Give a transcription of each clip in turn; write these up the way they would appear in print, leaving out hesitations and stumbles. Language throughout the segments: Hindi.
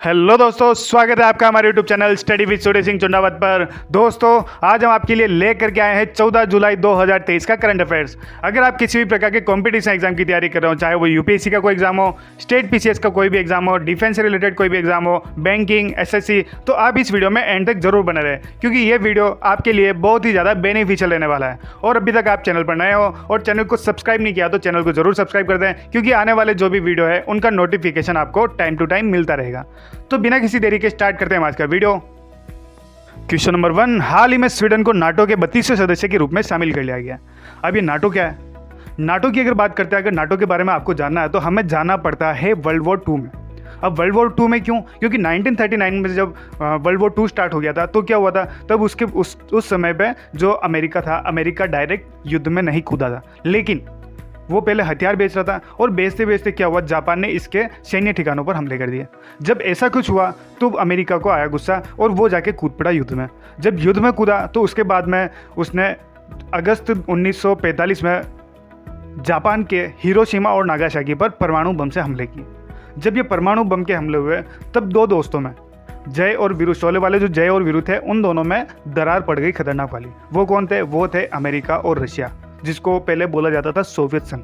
हेलो दोस्तों, स्वागत है आपका हमारे YouTube channel study with Surya Singh Chundawat पर। दोस्तों, आज हम आपके लिए लेकर के आए हैं 14 जुलाई 2023 का करंट अफेयर्स। अगर आप किसी भी प्रकार के कॉम्पिटिशन एग्जाम की तैयारी कर रहे हो, चाहे वो यूपीएससी का कोई एग्जाम हो, स्टेट पीसीएस का कोई भी एग्जाम हो, डिफेंस से रिलेटेड कोई भी एग्जाम हो, बैंकिंग, एसएससी, तो आप इस वीडियो में एंड तक जरूर बने रहे, क्योंकि ये वीडियो आपके लिए बहुत ही ज़्यादा बेनिफिशियल रहने वाला है। और अभी तक आप चैनल पर नए हो और चैनल को सब्सक्राइब नहीं किया तो चैनल को जरूर सब्सक्राइब कर दें, क्योंकि आने वाले जो भी वीडियो है उनका नोटिफिकेशन आपको टाइम टू टाइम मिलता रहेगा। तो बिना किसी देरी के स्टार्ट करते हैं आज का वीडियो। क्वेश्चन नंबर 1, हाल ही में स्वीडन को नाटो के 32वें सदस्य के रूप में शामिल कर लिया गया। अब ये नाटो क्या है? नाटो की अगर बात करते हैं, अगर नाटो के बारे में आपको जानना है तो हमें जाना पड़ता है वर्ल्ड वॉर 2 में। अब वर्ल्ड वॉर 2 में क्यों? क्योंकि 1939 में जब वर्ल्ड वॉर 2 स्टार्ट हो गया था तो क्या हुआ था, तब उसके उस समय पे जो अमेरिका था, अमेरिका डायरेक्ट युद्ध में नहीं कूदा था, लेकिन वो पहले हथियार बेच रहा था। और बेचते बेचते क्या हुआ, जापान ने इसके सैन्य ठिकानों पर हमले कर दिए। जब ऐसा कुछ हुआ तो अमेरिका को आया गुस्सा और वो जाके कूद पड़ा युद्ध में। जब युद्ध में कूदा तो उसके बाद में उसने अगस्त 1945 में जापान के हिरोशिमा और नागासाकी पर परमाणु बम से हमले किए। जब ये परमाणु बम के हमले हुए तब दो दोस्तों में, जय और वीरू, शोले वाले जो जय और वीरू थे, उन दोनों में दरार पड़ गई खतरनाक वाली। वो कौन थे? वो थे अमेरिका और रशिया, जिसको पहले बोला जाता था सोवियत संघ।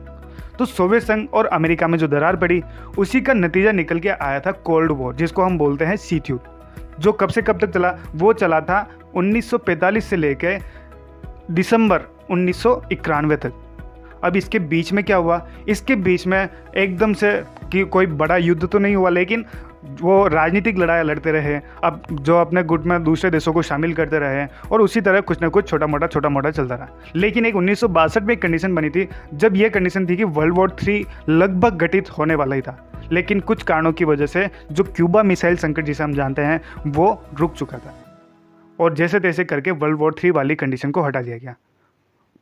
तो सोवियत संघ और अमेरिका में जो दरार पड़ी, उसी का नतीजा निकल के आया था कोल्ड वॉर, जिसको हम बोलते हैं शीत युद्ध। जो कब से कब तक चला? वो चला था 1945 से लेकर दिसंबर 1991 तक। अब इसके बीच में क्या हुआ? इसके बीच में एकदम से कि कोई बड़ा युद्ध तो नहीं हुआ, लेकिन वो राजनीतिक लड़ाई लड़ते रहे, अब जो अपने गुट में दूसरे देशों को शामिल करते रहे, और उसी तरह कुछ ना कुछ छोटा मोटा चलता रहा। लेकिन एक 1962 में एक कंडीशन बनी थी, जब ये कंडीशन थी कि वर्ल्ड वॉर 3 लगभग घटित होने वाला ही था, लेकिन कुछ कारणों की वजह से जो क्यूबा मिसाइल संकट जिसे हम जानते हैं वो रुक चुका था, और जैसे तैसे करके वर्ल्ड वॉर 3 वाली कंडीशन को हटा दिया गया।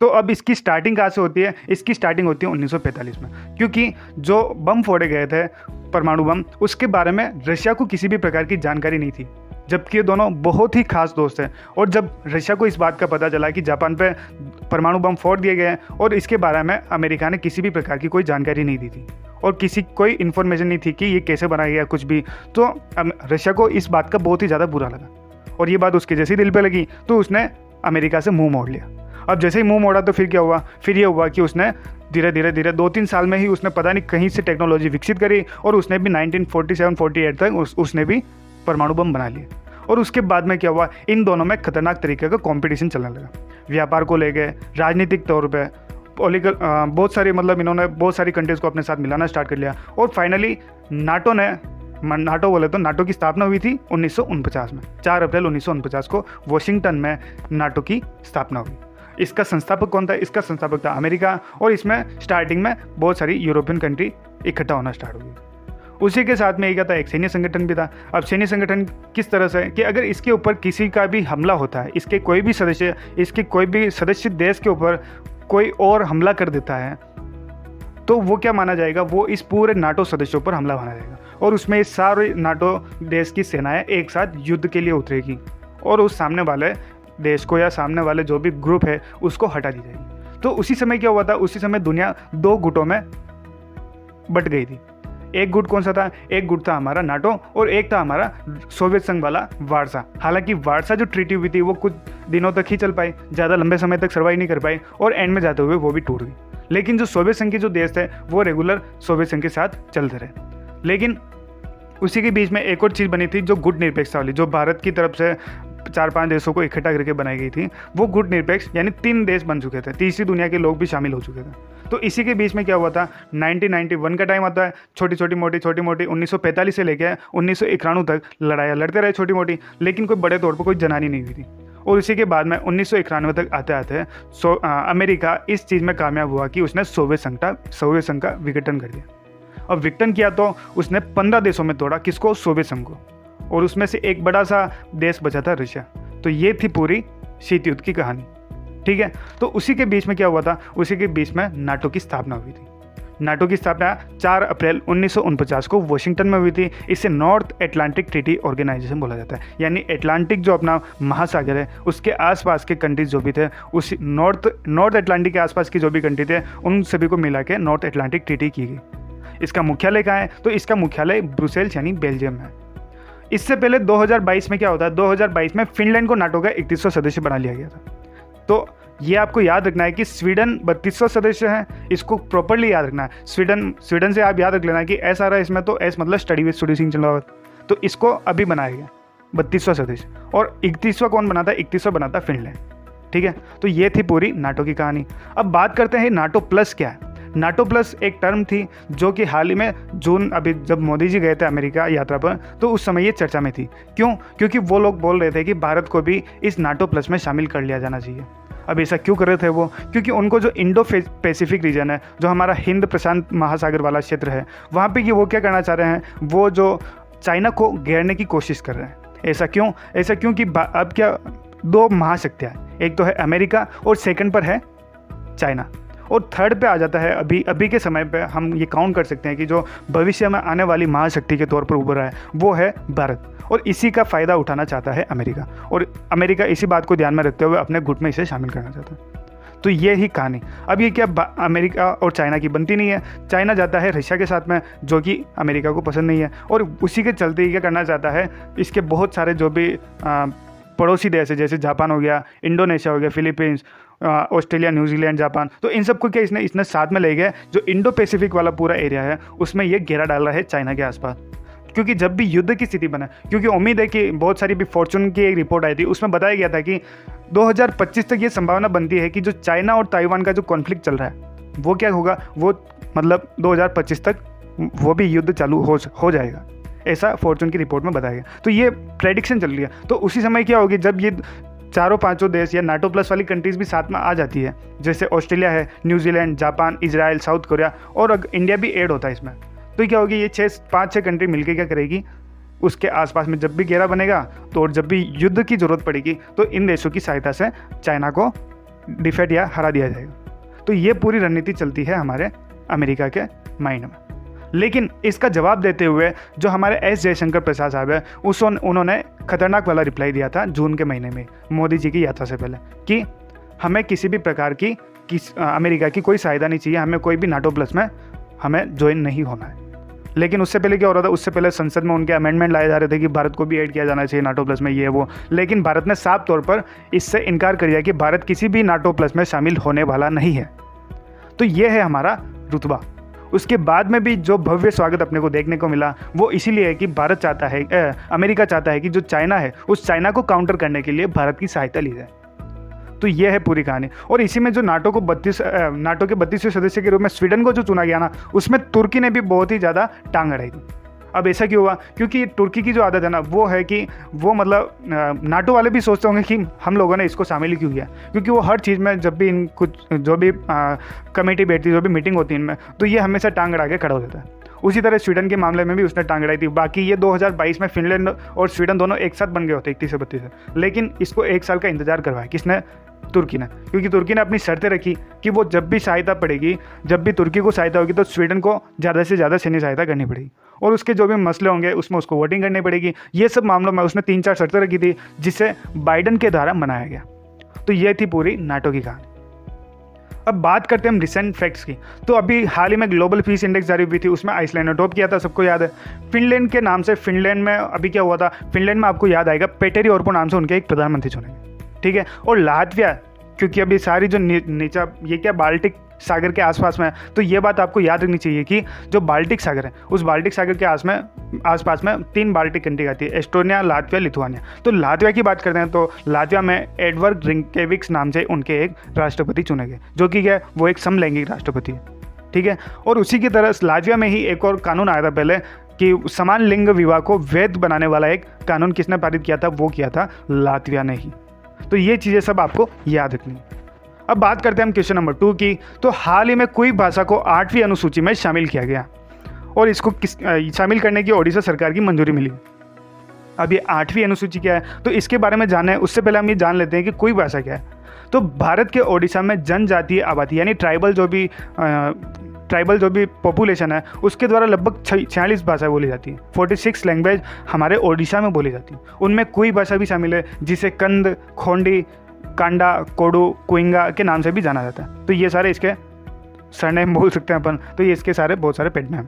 तो अब इसकी स्टार्टिंग कहाँ से होती है? इसकी स्टार्टिंग होती है 1945 में, क्योंकि जो बम फोड़े गए थे, परमाणु बम, उसके बारे में रशिया को किसी भी प्रकार की जानकारी नहीं थी, जबकि ये दोनों बहुत ही खास दोस्त हैं। और जब रशिया को इस बात का पता चला कि जापान पे परमाणु बम फोड़ दिए गए हैं और इसके बारे में अमेरिका ने किसी भी प्रकार की कोई जानकारी नहीं दी थी और कोई इन्फॉर्मेशन नहीं थी कि ये कैसे बनाया गया कुछ भी, तो रशिया को इस बात का बहुत ही ज़्यादा बुरा लगा, और ये बात उसके जैसे दिल पे लगी तो उसने अमेरिका से मुंह मोड़ लिया। अब जैसे ही मुंह मोड़ा तो फिर क्या हुआ? फिर ये हुआ कि उसने धीरे धीरे 2-3 साल में ही उसने पता नहीं कहीं से टेक्नोलॉजी विकसित करी, और उसने भी 1947-48 तक उसने भी परमाणु बम बना लिए। और उसके बाद में क्या हुआ? इन दोनों में खतरनाक तरीके का कंपटीशन चलने लगा, व्यापार को लेके, राजनीतिक तौर पे, पॉलिटिकल, बहुत सारी, मतलब इन्होंने बहुत सारी कंट्रीज़ को अपने साथ मिलाना स्टार्ट कर लिया। और फाइनली नाटो बोले तो नाटो की स्थापना हुई थी 1949 में। 4 अप्रैल 1949 को वॉशिंगटन में नाटो की स्थापना हुई। इसका संस्थापक कौन था? इसका संस्थापक था अमेरिका, और इसमें स्टार्टिंग में बहुत सारी यूरोपियन कंट्री इकट्ठा होना स्टार्ट हो गई। उसी के साथ में क्या था? एक सैन्य संगठन भी था। अब सैन्य संगठन किस तरह से कि अगर इसके ऊपर किसी का भी हमला होता है, इसके कोई भी सदस्य देश के ऊपर कोई और हमला कर देता है, तो वो क्या माना जाएगा? वो इस पूरे नाटो सदस्यों पर हमला माना जाएगा, और उसमें सारे नाटो देश की सेनाएं एक साथ युद्ध के लिए उतरेगी, और उस सामने वाले देश को या सामने वाले जो भी ग्रुप है उसको हटा दी जाएगी। तो उसी समय क्या हुआ था? उसी समय दुनिया 2 गुटों में बट गई थी। एक गुट कौन सा था? एक गुट था हमारा नाटो, और एक था हमारा सोवियत संघ वाला वार्सा। हालांकि वार्सा जो ट्रीटी हुई थी वो कुछ दिनों तक ही चल पाई, ज़्यादा लंबे समय तक सर्वाइव नहीं कर पाई, और एंड में जाते हुए वो भी टूट गई। लेकिन जो सोवियत संघ के जो देश थे वो रेगुलर सोवियत संघ के साथ चलते रहे। लेकिन उसी के बीच में एक और चीज़ बनी थी, जो गुट निरपेक्षता वाली, जो भारत की तरफ से 4-5 देशों को इकट्ठा करके बनाई गई थी। वो गुट निरपेक्ष यानी 3 देश बन चुके थे, तीसरी दुनिया के लोग भी शामिल हो चुके थे। तो इसी के बीच में क्या हुआ था? 1991 का टाइम आता है, छोटी मोटी 1945 से लेकर 1991 तक लड़ाइयाँ लड़ते रहे छोटी मोटी, लेकिन कोई बड़े तौर पर कोई जनानी नहीं हुई थी। और इसी के बाद में 1991 तक आते आते अमेरिका इस चीज़ में कामयाब हुआ कि उसने सोवियत संघ का विघटन कर दिया। अब विघटन किया तो उसने 15 देशों में तोड़ा, किसको? सोवियत संघ को, और उसमें से एक बड़ा सा देश बचा था रशिया। तो ये थी पूरी शीत युद्ध की कहानी, ठीक है। तो उसी के बीच में क्या हुआ था? उसी के बीच में नाटो की स्थापना हुई थी। नाटो की स्थापना 4 अप्रैल 1949 को वॉशिंगटन में हुई थी। इसे नॉर्थ एटलांटिक ट्रीटी ऑर्गेनाइजेशन बोला जाता है, यानी एटलांटिक जो अपना महासागर है उसके आसपास के कंट्रीज जो भी थे, उस नॉर्थ एटलांटिक के आसपास की जो भी कंट्री थे उन सभी को मिला के नॉर्थ एटलांटिक ट्रीटी की गई। इसका मुख्यालय कहाँ है? तो इसका मुख्यालय ब्रुसेल्स यानी बेल्जियम है। इससे पहले 2022 में क्या होता है, 2022 में फिनलैंड को नाटो का 31वां सदस्य बना लिया गया था। तो ये आपको याद रखना है कि स्वीडन 32वां सदस्य है, इसको प्रॉपरली याद रखना है। स्वीडन से आप याद रख लेना कि एस आ रहा है इसमें, तो एस मतलब स्टडी विद सूर्य सिंह चंद्रावत, तो इसको अभी बनाया गया 32वां सदस्य। और 31वां कौन बनाता है, 31वां बनाता फिनलैंड। ठीक है, तो ये थी पूरी नाटो की कहानी। अब बात करते हैं नाटो प्लस क्या है। नाटो प्लस एक टर्म थी जो कि हाल ही में जून, अभी जब मोदी जी गए थे अमेरिका यात्रा पर, तो उस समय ये चर्चा में थी। क्यों? क्योंकि वो लोग बोल रहे थे कि भारत को भी इस नाटो प्लस में शामिल कर लिया जाना चाहिए। अब ऐसा क्यों कर रहे थे वो? क्योंकि उनको जो इंडो पैसिफिक रीजन है, जो हमारा हिंद प्रशांत महासागर वाला क्षेत्र है, वहाँ पे कि वो क्या करना चाह रहे हैं, वो जो चाइना को घेरने की कोशिश कर रहे हैं। ऐसा क्यों? ऐसा क्योंकि अब क्या, दो महाशक्तियाँ हैं, एक तो है अमेरिका और सेकंड पर है चाइना, और थर्ड पे आ जाता है अभी के समय पे हम ये काउंट कर सकते हैं कि जो भविष्य में आने वाली महाशक्ति के तौर पर उभरा है वो है भारत, और इसी का फ़ायदा उठाना चाहता है अमेरिका, और अमेरिका इसी बात को ध्यान में रखते हुए अपने गुट में इसे शामिल करना चाहता है। तो ये ही कहानी। अब ये क्या अमेरिका और चाइना की बनती नहीं है, चाइना जाता है रशिया के साथ में, जो कि अमेरिका को पसंद नहीं है, और उसी के चलते ही क्या करना चाहता है, इसके बहुत सारे जो भी पड़ोसी देश है, जैसे जापान हो गया, इंडोनेशिया हो गया, फिलीपींस, ऑस्ट्रेलिया, न्यूजीलैंड, जापान, तो इन सबको क्या इसने साथ में ले गया। जो इंडो पैसिफिक वाला पूरा एरिया है उसमें ये घेरा डाल रहा है चाइना के आसपास, क्योंकि जब भी युद्ध की स्थिति बना, क्योंकि उम्मीद है कि बहुत सारी भी फॉर्चून की एक रिपोर्ट आई थी, उसमें बताया गया था कि 2025 तक ये संभावना बनती है कि जो चाइना और ताइवान का जो कॉन्फ्लिक्ट चल रहा है वो क्या होगा, वो मतलब 2025 तक वो भी युद्ध चालू हो जाएगा, ऐसा फॉर्चून की रिपोर्ट में बताया गया। तो ये प्रेडिक्शन चल रही है। तो उसी समय क्या होगी, जब ये चारों पांचों देश या नाटो प्लस वाली कंट्रीज भी साथ में आ जाती है, जैसे ऑस्ट्रेलिया है, New Zealand, Japan, Israel, south Korea, और इंडिया भी ऐड होता है इसमें, तो क्या होगी, ये 5-6 कंट्री मिलकर क्या करेगी, उसके आसपास में जब भी घेरा बनेगा, तो और जब भी युद्ध की जरूरत पड़ेगी तो इन देशों की सहायता से चाइना को डिफेट या हरा दिया जाएगा। तो ये पूरी रणनीति चलती है हमारे अमेरिका के माइंड में। लेकिन इसका जवाब देते हुए जो हमारे एस जयशंकर प्रसाद साहब है, उन्होंने खतरनाक वाला रिप्लाई दिया था जून के महीने में मोदी जी की यात्रा से पहले, कि हमें किसी भी प्रकार की अमेरिका की कोई सहायता नहीं चाहिए, हमें कोई भी नाटो प्लस में हमें ज्वाइन नहीं होना है। लेकिन उससे पहले क्या हो रहा था, उससे पहले संसद में उनके अमेंडमेंट लाए जा रहे थे कि भारत को भी ऐड किया जाना चाहिए नाटो प्लस में, ये वो, लेकिन भारत ने साफ तौर पर इससे इनकार कर दिया कि भारत किसी भी नाटो प्लस में शामिल होने वाला नहीं है। तो ये है हमारा रुतबा। उसके बाद में भी जो भव्य स्वागत अपने को देखने को मिला वो इसीलिए है कि भारत चाहता है, अमेरिका चाहता है कि जो चाइना है उस चाइना को काउंटर करने के लिए भारत की सहायता ली जाए। तो ये है पूरी कहानी। और इसी में जो नाटो के 32वें सदस्य के रूप में स्वीडन को जो चुना गया ना, उसमें तुर्की ने भी बहुत ही ज़्यादा टांग अड़ाई थी। अब ऐसा क्यों हुआ? क्योंकि तुर्की की जो आदत है ना, वो है कि वो मतलब नाटो वाले भी सोचते होंगे कि हम लोगों ने इसको शामिल क्यों किया, क्योंकि वो हर चीज़ में जब भी इन कुछ जो भी कमेटी बैठती, जो भी मीटिंग होती है इनमें, तो ये हमेशा टांग अड़ा के खड़ा हो जाता है। उसी तरह स्वीडन के मामले में भी उसने टांग अड़ाई थी। बाकी ये 2022 में फिनलैंड और स्वीडन दोनों एक साथ बन गए होते 31 से 32, लेकिन इसको 1 साल का इंतजार करवाया किसने? तुर्की ने, क्योंकि तुर्की ने अपनी शर्तें रखी कि वो जब भी सहायता पड़ेगी, जब भी तुर्की को सहायता होगी तो स्वीडन को ज़्यादा से ज़्यादा सैन्य सहायता करनी पड़ेगी, और उसके जो भी मसले होंगे उसमें उसको वोटिंग करनी पड़ेगी। ये सब मामलों में उसने 3-4 शर्तें रखी थी, जिसे बाइडन के द्वारा मनाया गया। तो ये थी पूरी नाटो की कहानी। अब बात करते हैं हम रिसेंट फैक्ट्स की। तो अभी हाल ही में ग्लोबल पीस इंडेक्स जारी हुई थी, उसमें आइसलैंड ने टॉप किया था, सबको याद है। फिनलैंड के नाम से, फिनलैंड में अभी क्या हुआ था, फिनलैंड में आपको याद आएगा पेटेरी ऑर्पो नाम से उनके एक प्रधानमंत्री चुनेंगे, ठीक है। और लातविया, क्योंकि अभी सारी जो नीचा ये क्या बाल्टिक सागर के आसपास में है, तो ये बात आपको याद रखनी चाहिए कि जो बाल्टिक सागर है, उस बाल्टिक सागर के आसपास में 3 बाल्टिक कंट्री आती है, एस्टोनिया, लातविया, लिथुआनिया। तो लातविया की बात करते हैं तो लातविया में एडवर्ड रिंकेविक्स नाम से उनके एक राष्ट्रपति चुने गए, जो कि क्या, वो एक समलैंगिक राष्ट्रपति है, ठीक है। और उसी की तरह लातविया में ही एक और कानून आया था पहले कि समान लिंग विवाह को वैध बनाने वाला एक कानून किसने पारित किया था, वो किया था लातविया ने ही। तो ये चीज़ें सब आपको याद रखनी है। अब बात करते हैं हम क्वेश्चन नंबर 2 की। तो हाल ही में कोई भाषा को 8वीं अनुसूची में शामिल किया गया, और इसको शामिल करने की ओडिशा सरकार की मंजूरी मिली। अब ये 8वीं अनुसूची क्या है, तो इसके बारे में जाने उससे पहले हम ये जान लेते हैं कि कोई भाषा क्या है। तो भारत के ओडिशा में जनजातीय आबादी यानी ट्राइबल जो भी पॉपुलेशन है, उसके द्वारा लगभग 46 भाषाएं बोली जाती हैं। 46 लैंग्वेज हमारे ओडिशा में बोली जाती हैं। उनमें कोई भाषा भी शामिल है जिसे कंद, खोंडी, कांडा, कोडू, कुइंगा के नाम से भी जाना जाता है। तो ये सारे इसके सरनेम बोल सकते हैं अपन, तो ये इसके सारे बहुत सारे पेट नेम।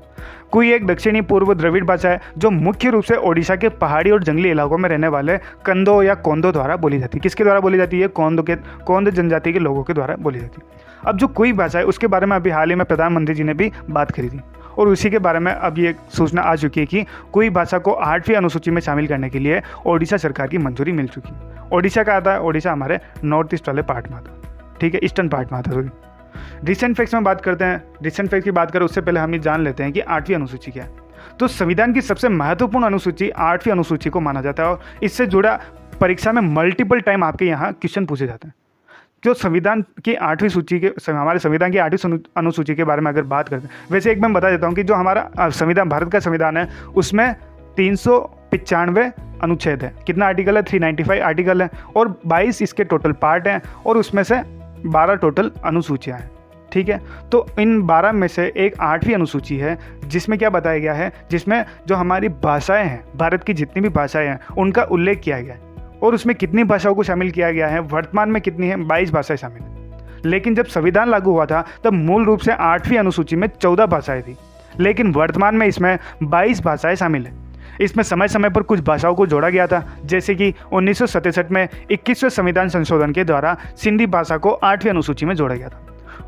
कुई एक दक्षिणी पूर्व द्रविड़ भाषा है जो मुख्य रूप से ओडिशा के पहाड़ी और जंगली इलाकों में रहने वाले कंदो या कोंदो द्वारा बोली जाती है। किसके द्वारा बोली जाती है? कोंद जनजाति के लोगों के द्वारा बोली जाती है। अब जो कुई भाषा है उसके बारे में अभी हाल ही में प्रधानमंत्री जी ने भी बात करी थी, और उसी के बारे में अब ये सूचना आ चुकी है कि कुई भाषा को 8वीं अनुसूची में शामिल करने के लिए ओडिशा सरकार की मंजूरी मिल चुकी है। ओडिशा का आता है, ओडिशा हमारे नॉर्थ ईस्ट वाले पार्ट में आता है, ठीक है, ईस्टर्न पार्ट में आता है। सॉरी, रिसेंट फैक्ट्स में बात करते हैं। रिसेंट फैक्ट की बात करें उससे पहले हम ये जान लेते हैं कि 8वीं अनुसूची क्या है। तो संविधान की सबसे महत्वपूर्ण अनुसूची 8वीं अनुसूची को माना जाता है, और इससे जुड़ा परीक्षा में मल्टीपल टाइम आपके यहाँ क्वेश्चन पूछे जाते हैं। जो संविधान की 8वीं सूची के हमारे संविधान की 8वीं अनुसूची के बारे में अगर बात करते हैं, वैसे एक मैं बता देता हूँ कि जो हमारा संविधान, भारत का संविधान है, उसमें 395 अनुच्छेद है। कितना आर्टिकल है? 395 आर्टिकल है, और 22 इसके टोटल पार्ट हैं, और उसमें से 12 टोटल अनुसूचियाँ हैं, ठीक है। तो इन 12 में से एक 8वीं अनुसूची है जिसमें क्या बताया गया है, जिसमें जो हमारी भाषाएं हैं, भारत की जितनी भी भाषाएं हैं उनका उल्लेख किया गया है, और उसमें कितनी भाषाओं को शामिल किया गया है, वर्तमान में कितनी है? 22 भाषाएं शामिल हैं। लेकिन जब संविधान लागू हुआ था तब मूल रूप से 8वीं अनुसूची में 14 भाषाएं थी, लेकिन वर्तमान में इसमें 22 भाषाएं शामिल हैं। इसमें समय समय पर कुछ भाषाओं को जोड़ा गया था, जैसे कि 1967 में 21वें संविधान संशोधन के द्वारा सिंधी भाषा को 8वीं अनुसूची में जोड़ा गया था।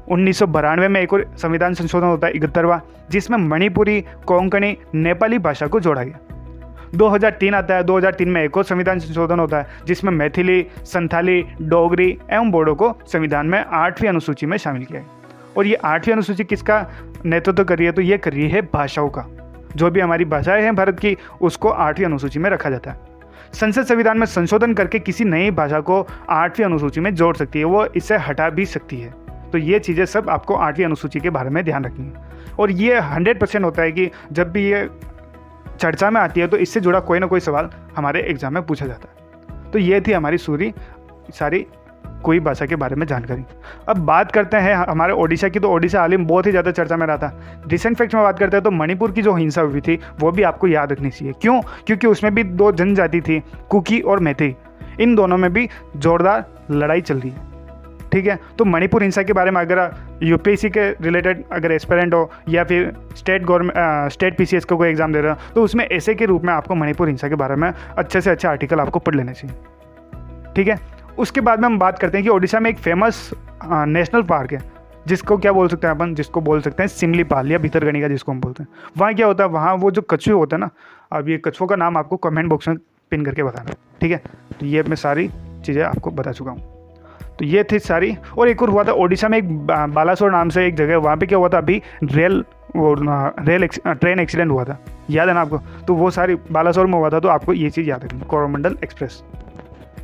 1992 में एक और संविधान संशोधन होता है 71वां, जिसमें मणिपुरी, कोंकणी, नेपाली भाषा को जोड़ा गया। 2003 आता है, 2003 में एक और संविधान संशोधन होता है जिसमें मैथिली, संथाली, डोगरी एवं बोडो को संविधान में 8वीं अनुसूची में शामिल किया गया। और ये 8वीं अनुसूची किसका नेतृत्व कर रही है? तो ये कर रही है भाषाओं का। जो भी हमारी भाषाएं हैं भारत की, उसको 8वीं अनुसूची में रखा जाता है। संसद संविधान में संशोधन करके किसी नई भाषा को 8वीं अनुसूची में जोड़ सकती है, वो इससे हटा भी सकती है। तो ये चीज़ें सब आपको 8वीं अनुसूची के बारे में ध्यान रखनी है। और ये 100% होता है कि जब भी ये चर्चा में आती है तो इससे जुड़ा कोई ना कोई सवाल हमारे एग्जाम में पूछा जाता है। तो ये थी हमारी सारी कोई भाषा के बारे में जानकारी। अब बात करते हैं हमारे ओडिशा की। तो ओडिशा हाल ही में बहुत ही ज़्यादा चर्चा में रहा था। रिसेंट फैक्ट में बात करते हैं तो मणिपुर की जो हिंसा हुई थी वो भी आपको याद रखनी चाहिए। क्यों? क्योंकि उसमें भी 2 जनजाति थी, कुकी और मैथी। इन दोनों में भी जोरदार लड़ाई चल रही है, ठीक है। तो मणिपुर हिंसा के बारे में अगर यूपीएससी के रिलेटेड अगर एस्पिरेंट हो या फिर स्टेट पीसीएस को कोई एग्जाम दे रहे हो तो उसमें ऐसे के रूप में आपको मणिपुर हिंसा के बारे में अच्छे से अच्छा आर्टिकल आपको पढ़ लेने चाहिए, ठीक है। उसके बाद में हम बात करते हैं कि ओडिशा में एक फेमस नेशनल पार्क है जिसको क्या बोल सकते हैं अपन, जिसको बोल सकते हैं सिमलीपाल या भितरकनिका जिसको हम बोलते हैं। वहाँ क्या होता है, वहाँ वो जो कछुए होते हैं ना, अब ये कछुओं का नाम आपको कमेंट बॉक्स में पिन करके बताना, ठीक है। तो ये मैं सारी चीज़ें आपको बता चुका हूँ। तो ये थी सारी। और एक और हुआ था ओडिशा में, एक बालासोर नाम से एक जगह, वहाँ पे क्या हुआ था अभी ट्रेन एक्सीडेंट हुआ था, याद है ना आपको? तो वो सारी बालासोर में हुआ था, तो आपको ये चीज़ याद रखनी, कोरोमंडल एक्सप्रेस।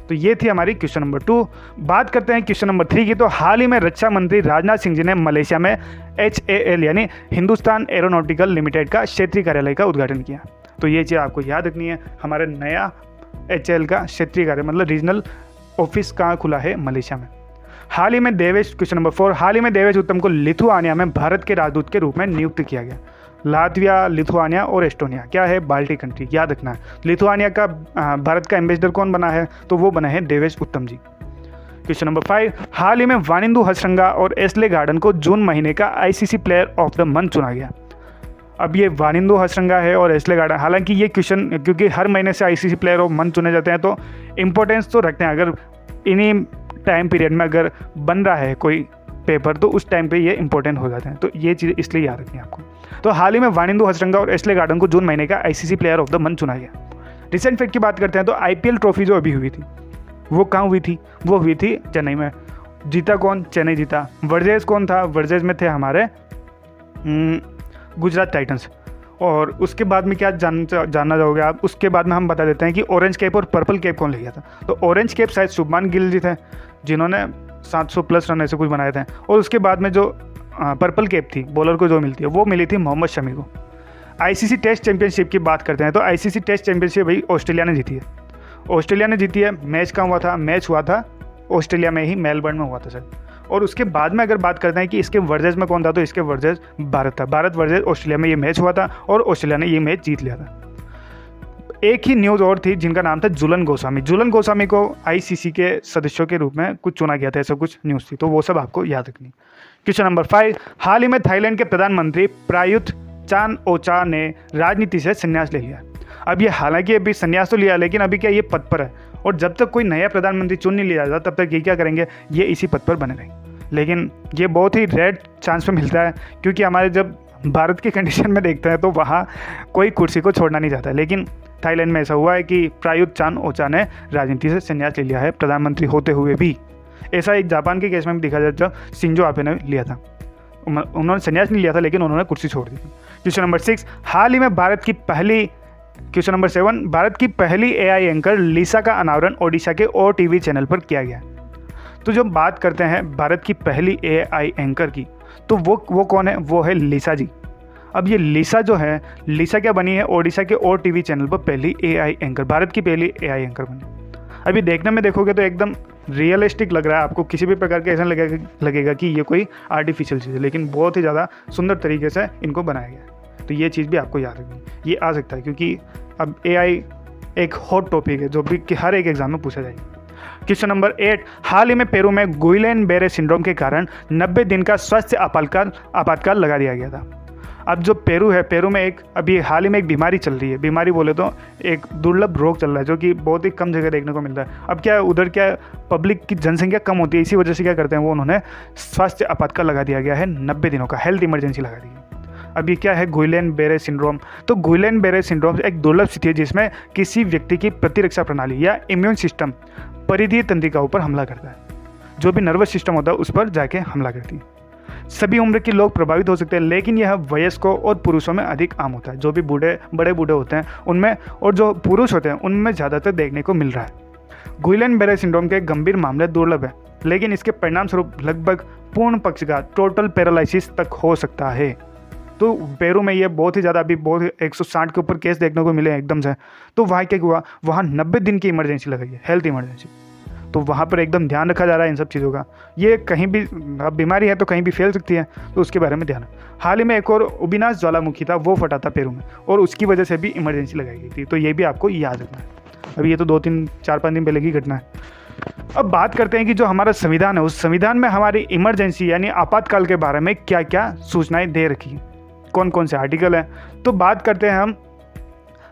तो ये थी हमारी क्वेश्चन नंबर 2। बात करते हैं क्वेश्चन नंबर 3 की। तो हाल ही में रक्षा मंत्री राजनाथ सिंह जी ने मलेशिया में HAL यानी हिंदुस्तान एरोनॉटिकल लिमिटेड का क्षेत्रीय कार्यालय का उद्घाटन किया। तो ये चीज़ आपको याद रखनी है, हमारे नया HAL का क्षेत्रीय कार्य मतलब रीजनल ऑफिस कहाँ खुला है? मलेशिया में। हाल ही में क्वेश्चन नंबर 4, हाल ही में देवेश उत्तम को लिथुआनिया में भारत के राजदूत के रूप में नियुक्त किया गया। लातविया, लिथुआनिया और एस्टोनिया क्या है? बाल्टिक कंट्री, याद रखना है। लिथुआनिया का भारत का एम्बेसडर कौन बना है? तो वो बना है देवेश उत्तम जी। क्वेश्चन नंबर 5, हाल ही में वानिंदु हसरंगा और एस्ले गार्डन को जून महीने का ICC player of the month चुना गया। अब ये वानिंदु हसरंगा है और एस्ले गार्डन, हालांकि ये क्वेश्चन क्योंकि हर महीने से ICC प्लेयर ऑफ मंथ चुने जाते हैं तो इम्पोर्टेंस तो रखते हैं। अगर इन्हीं टाइम पीरियड में अगर बन रहा है कोई पेपर तो उस टाइम पे ये इंपॉर्टेंट हो जाते हैं, तो ये चीज़ इसलिए याद रखनी है आपको। तो हाल ही में वानिंदु हसरंगा और एस्ले गार्डन को जून महीने का ICC player of the month चुना गया। रिसेंट फैक्ट की बात करते हैं तो IPL ट्रॉफी जो अभी हुई थी वो कहाँ हुई थी? वो हुई थी चेन्नई में। जीता कौन? चेन्नई जीता। वर्जेस कौन था? वर्जेस में थे हमारे गुजरात टाइटंस। और उसके बाद में क्या जानना चाहोगे आप? उसके बाद में हम बता देते हैं कि ऑरेंज कैप और पर्पल कैप कौन ले गया था। तो ऑरेंज कैप शायद शुभमान गिल जी थे जिन्होंने 700+ रन ऐसे कुछ बनाए थे, और उसके बाद में जो पर्पल कैप थी बॉलर को जो मिलती है वो मिली थी मोहम्मद शमी को। ICC टेस्ट चैंपियनशिप की बात करते हैं तो ICC टेस्ट चैंपियनशिप भाई ऑस्ट्रेलिया ने जीती है। ऑस्ट्रेलिया ने जीती है। मैच कहाँ हुआ था? मैच हुआ था ऑस्ट्रेलिया में ही, मेलबर्न में हुआ था सर। और उसके बाद में अगर बात करते हैं कि इसके वर्जेस में कौन था, तो इसके वर्जेस भारत था। भारत वर्जेस ऑस्ट्रेलिया में ये मैच हुआ था और ऑस्ट्रेलिया ने ये मैच जीत लिया था। एक ही न्यूज़ और थी जिनका नाम था झूलन गोस्वामी। झूलन गोस्वामी को आईसीसी के सदस्यों के रूप में कुछ चुना गया था, ऐसा कुछ न्यूज़ थी, तो वो सब आपको याद रखनी। क्वेश्चन नंबर 5, हाल ही में थाईलैंड के प्रधानमंत्री प्रायुत चान-ओ-चा ने राजनीति से संन्यास ले लिया। अब ये हालांकि अभी संन्यास तो लिया, लेकिन अभी क्या ये पद पर है, और जब तक कोई नया प्रधानमंत्री चुन नहीं लिया जाता तब तक ये क्या करेंगे, ये इसी पद पर बने रहेंगे। लेकिन ये बहुत ही रेयर चांस पे मिलता है, क्योंकि हमारे जब भारत की कंडीशन में देखते हैं तो वहाँ कोई कुर्सी को छोड़ना नहीं चाहता। लेकिन थाईलैंड में ऐसा हुआ है कि प्रायुत चान-ओ-चा ने राजनीति से संन्यास ले लिया है, प्रधानमंत्री होते हुए भी। ऐसा एक जापान के केस में भी देखा जाए जब शिंजो आबे ने लिया था, उन्होंने संन्यास नहीं लिया था लेकिन उन्होंने कुर्सी छोड़ दी थी। क्वेश्चन नंबर 6, हाल ही में क्वेश्चन नंबर 7, भारत की पहली एआई एंकर लिसा का अनावरण ओडिशा के OTV चैनल पर किया गया। तो जब बात करते हैं भारत की पहली एआई एंकर की, तो वो कौन है, वो है लिसा जी। अब ये लिसा जो है, लिसा क्या बनी है, ओडिशा के OTV चैनल पर पहली एआई एंकर, भारत की पहली एआई एंकर बनी। अभी देखने में देखोगे तो एकदम रियलिस्टिक लग रहा है आपको, किसी भी प्रकार के ऐसा लगेगा कि ये कोई आर्टिफिशियल चीज़ है, लेकिन बहुत ही ज़्यादा सुंदर तरीके से इनको बनाया गया है। तो ये चीज़ भी आपको याद रखनी, ये आ सकता है, क्योंकि अब एआई एक हॉट टॉपिक है जो भी कि हर एक एग्जाम में पूछा जाएगा। क्वेश्चन नंबर 8, हाल ही में पेरू में गुइलेन-बेरे सिंड्रोम के कारण 90 दिन का स्वास्थ्य आपातकाल लगा दिया गया था। अब जो पेरू है, पेरू में अभी हाल ही में एक बीमारी चल रही है, बीमारी बोले तो एक दुर्लभ रोग चल रहा है जो कि बहुत ही कम जगह देखने को मिलता है। अब क्या उधर क्या पब्लिक की जनसंख्या कम होती है, इसी वजह से क्या करते हैं वो, उन्होंने स्वास्थ्य आपातकाल लगा दिया गया है, 90 दिनों का हेल्थ इमरजेंसी लगा दी है। अब ये क्या है, गुइलेन-बेरे सिंड्रोम। तो गुइलेन-बेरे सिंड्रोम एक दुर्लभ स्थिति है जिसमें किसी व्यक्ति की प्रतिरक्षा प्रणाली या इम्यून सिस्टम परिधीय तंत्रिका ऊपर हमला करता है, जो भी नर्वस सिस्टम होता है उस पर जाके हमला करती है। सभी उम्र के लोग प्रभावित हो सकते हैं, लेकिन यह वयस्कों और पुरुषों में अधिक आम होता है। जो भी बड़े बूढ़े होते हैं उनमें, और जो पुरुष होते हैं उनमें ज़्यादातर देखने को मिल रहा है। गुइलेन-बेरे सिंड्रोम के गंभीर मामले दुर्लभ है, लेकिन इसके परिणाम स्वरूप लगभग पूर्ण पक्षघात, टोटल पैरालिसिस तक हो सकता है। तो पेरू में ये बहुत ही ज़्यादा अभी 160 के ऊपर केस देखने को मिले एकदम से। तो वहाँ क्या हुआ, वहाँ 90 दिन की इमरजेंसी लगाई है, हेल्थ इमरजेंसी। तो वहाँ पर एकदम ध्यान रखा जा रहा है इन सब चीज़ों का। ये कहीं भी, अब बीमारी है तो कहीं भी फैल सकती है, तो उसके बारे में ध्यान। हाल ही में एक और उबिनास ज्वालामुखी था, वो फटा था पेरू में, और उसकी वजह से भी इमरजेंसी लगाई गई थी। तो ये भी आपको याद रखना है। अभी ये तो 4-5 दिन पहले की घटना है। अब बात करते हैं कि जो हमारा संविधान है, उस संविधान में हमारी इमरजेंसी यानी आपातकाल के बारे में क्या क्या सूचनाएं दे रखी हैं, कौन कौन से आर्टिकल हैं। तो बात करते हैं हम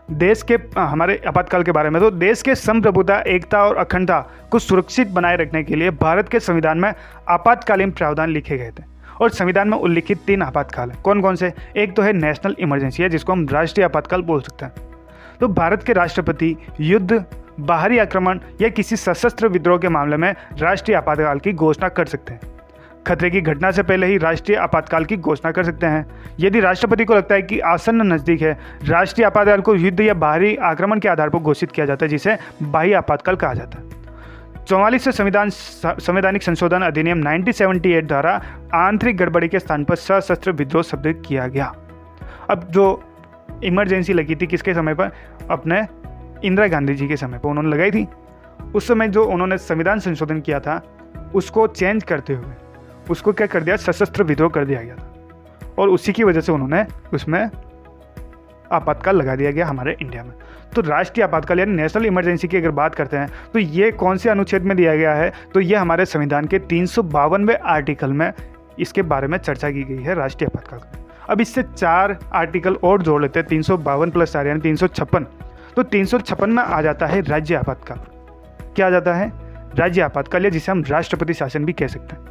देश के हमारे आपातकाल के बारे में। तो देश के संप्रभुता, एकता और अखंडता को सुरक्षित बनाए रखने के लिए भारत के संविधान में आपातकालीन प्रावधान लिखे गए थे, और संविधान में उल्लिखित 3 आपातकाल हैं। कौन कौन से, एक तो है नेशनल इमरजेंसी है, जिसको हम राष्ट्रीय आपातकाल बोल सकते हैं। तो भारत के राष्ट्रपति युद्ध, बाहरी आक्रमण या किसी सशस्त्र विद्रोह के मामले में राष्ट्रीय आपातकाल की घोषणा कर सकते हैं। खतरे की घटना से पहले ही राष्ट्रीय आपातकाल की घोषणा कर सकते हैं। यदि राष्ट्रपति को लगता है कि आसन्न नज़दीक है, राष्ट्रीय आपातकाल को युद्ध या बाहरी आक्रमण के आधार पर घोषित किया जाता है, जिसे बाह्य आपातकाल कहा जाता है। 44 संवैधानिक संशोधन अधिनियम 1978 द्वारा आंतरिक गड़बड़ी के स्थान पर सशस्त्र विद्रोह शब्द किया गया। अब जो इमरजेंसी लगी थी किसके समय पर, अपने इंदिरा गांधी जी के समय पर उन्होंने लगाई थी। उस समय जो उन्होंने संविधान संशोधन किया था उसको चेंज करते हुए उसको क्या कर दिया, सशस्त्र विद्रोह कर दिया गया था, और उसी की वजह से उन्होंने उसमें आपातकाल लगा दिया गया हमारे इंडिया में। तो राष्ट्रीय आपातकाल यानी नेशनल इमरजेंसी की अगर बात करते हैं तो ये कौन से अनुच्छेद में दिया गया है, तो ये हमारे संविधान के 352वें आर्टिकल में इसके बारे में चर्चा की गई है, राष्ट्रीय आपातकाल। अब इससे 4 आर्टिकल और जोड़ लेते हैं, 352 + 4 यानी 356। तो 356 में आ जाता है राज्य आपातकाल। क्या आ जाता है, राज्य आपातकाल, या जिसे हम राष्ट्रपति शासन भी कह सकते हैं।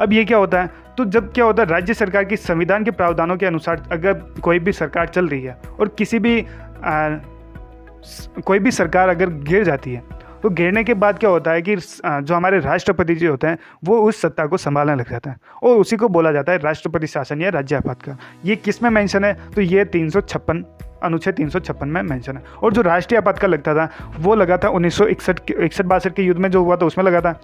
अब ये क्या होता है, तो जब क्या होता है, राज्य सरकार की संविधान के प्रावधानों के अनुसार अगर कोई भी सरकार चल रही है और कोई भी सरकार अगर गिर जाती है, तो गिरने के बाद क्या होता है कि जो हमारे राष्ट्रपति जी होते हैं वो उस सत्ता को संभालने लग जाता है, और उसी को बोला जाता है राष्ट्रपति शासन या राज्य आपातकाल। ये किस में मेंशन है, तो ये 356 अनुच्छेद 356 में मेंशन है। और जो राष्ट्रीय आपातकाल लगता था वो लगा था 1961-62 के युद्ध में जो हुआ था उसमें लगा था,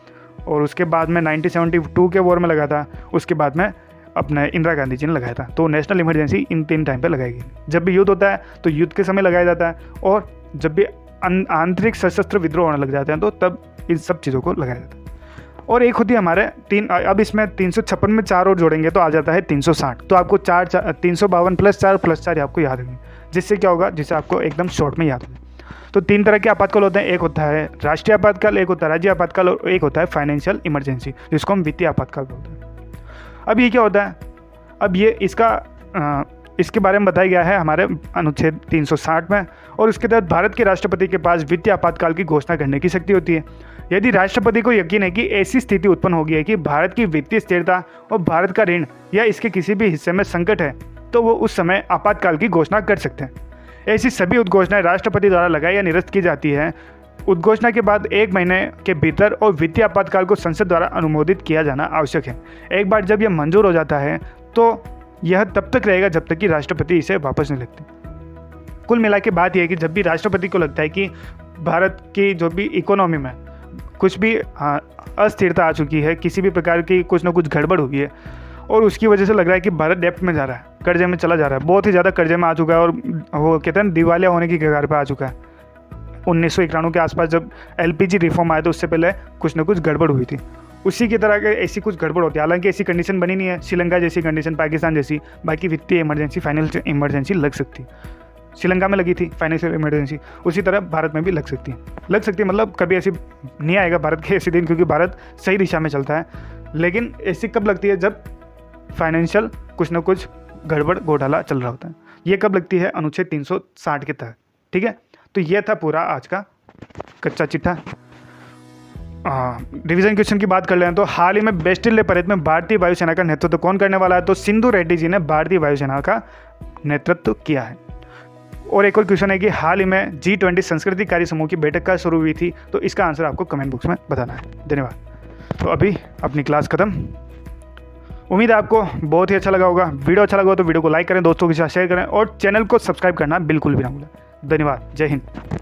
और उसके बाद में 1972 के वॉर में लगा था, उसके बाद में अपने इंदिरा गांधी जी ने लगाया था। तो नेशनल इमरजेंसी इन 3 टाइम पे लगाएगी। जब भी युद्ध होता है तो युद्ध के समय लगाया जाता है, और जब भी आंतरिक सशस्त्र विद्रोह होने लग जाते हैं तो तब इन सब चीज़ों को लगाया जाता है। और एक होती है हमारे 3, अब इसमें 356 में 4 और जोड़ेंगे तो आ जाता है 360। तो आपको 352 + 4 + 4 आपको याद रखेंगे। जिससे क्या होगा, जिससे आपको एकदम शॉर्ट में याद हो। तो 3 तरह के आपातकाल होते हैं, एक होता है राष्ट्रीय आपातकाल, एक होता है राज्य आपातकाल और एक होता है फाइनेंशियल इमरजेंसी, जिसको हम वित्तीय आपातकाल बोलते हैं। अब ये क्या होता है, अब ये इसके बारे में बताया गया है हमारे अनुच्छेद 360 में, और इसके तहत भारत के राष्ट्रपति के पास वित्तीय आपातकाल की घोषणा करने की शक्ति होती है। यदि राष्ट्रपति को यकीन है कि ऐसी स्थिति उत्पन्न हो गई है कि भारत की वित्तीय स्थिरता और भारत का ऋण या इसके किसी भी हिस्से में संकट है, तो वो उस समय आपातकाल की घोषणा कर सकते हैं। ऐसी सभी उद्घोषणाएं राष्ट्रपति द्वारा लगाई या निरस्त की जाती है उद्घोषणा के बाद 1 महीने के भीतर, और वित्तीय आपातकाल को संसद द्वारा अनुमोदित किया जाना आवश्यक है। एक बार जब यह मंजूर हो जाता है तो यह तब तक रहेगा जब तक कि राष्ट्रपति इसे वापस नहीं लिखते। कुल मिला के बात यह है कि जब भी राष्ट्रपति को लगता है कि भारत की जो भी इकोनॉमी में कुछ भी अस्थिरता आ चुकी है, किसी भी प्रकार की कुछ ना कुछ गड़बड़ हुई है, और उसकी वजह से लग रहा है कि भारत डेप्ट में जा रहा है, कर्जे में चला जा रहा है, बहुत ही ज़्यादा कर्जे में आ चुका है, और वो कहते हैं दिवालिया होने की कगार पर आ चुका है। 1991 के आसपास जब LPG रिफॉर्म आया तो उससे पहले कुछ ना कुछ गड़बड़ हुई थी, उसी की तरह ऐसी कुछ गड़बड़ होती है। हालांकि ऐसी कंडीशन बनी नहीं है, श्रीलंका जैसी कंडीशन, पाकिस्तान जैसी, बाकी वित्तीय इमरजेंसी, फाइनेंशियल इमरजेंसी लग सकती है। श्रीलंका में लगी थी फाइनेंशियल इमरजेंसी, उसी तरह भारत में भी लग सकती है। मतलब कभी ऐसी नहीं आएगा भारत के ऐसे दिन, क्योंकि भारत सही दिशा में चलता है। लेकिन ऐसी कब लगती है, जब फाइनेंशियल कुछ ना कुछ गड़बड़ घोटाला चल रहा होता है। ये कब लगती है, अनुच्छेद 360 के तहत। ठीक है, तो ये था पूरा आज का कच्चा चिट्ठा। रिवीजन क्वेश्चन की बात कर लें तो हाल ही में बेस्टिल परेड में भारतीय वायुसेना का नेतृत्व कौन करने वाला है, तो सिंधु रेड्डी जी ने भारतीय वायुसेना का नेतृत्व किया है। और एक और क्वेश्चन है कि हाल ही में G20 संस्कृति कार्य समूह की बैठक का शुरू हुई थी, तो इसका आंसर आपको कमेंट बॉक्स में बताना है। धन्यवाद। तो अभी अपनी क्लास खत्म। उम्मीद है आपको बहुत ही अच्छा लगा होगा। वीडियो अच्छा लगा हो तो वीडियो को लाइक करें, दोस्तों के साथ शेयर करें, और चैनल को सब्सक्राइब करना बिल्कुल भी ना भूलें। धन्यवाद। जय हिंद।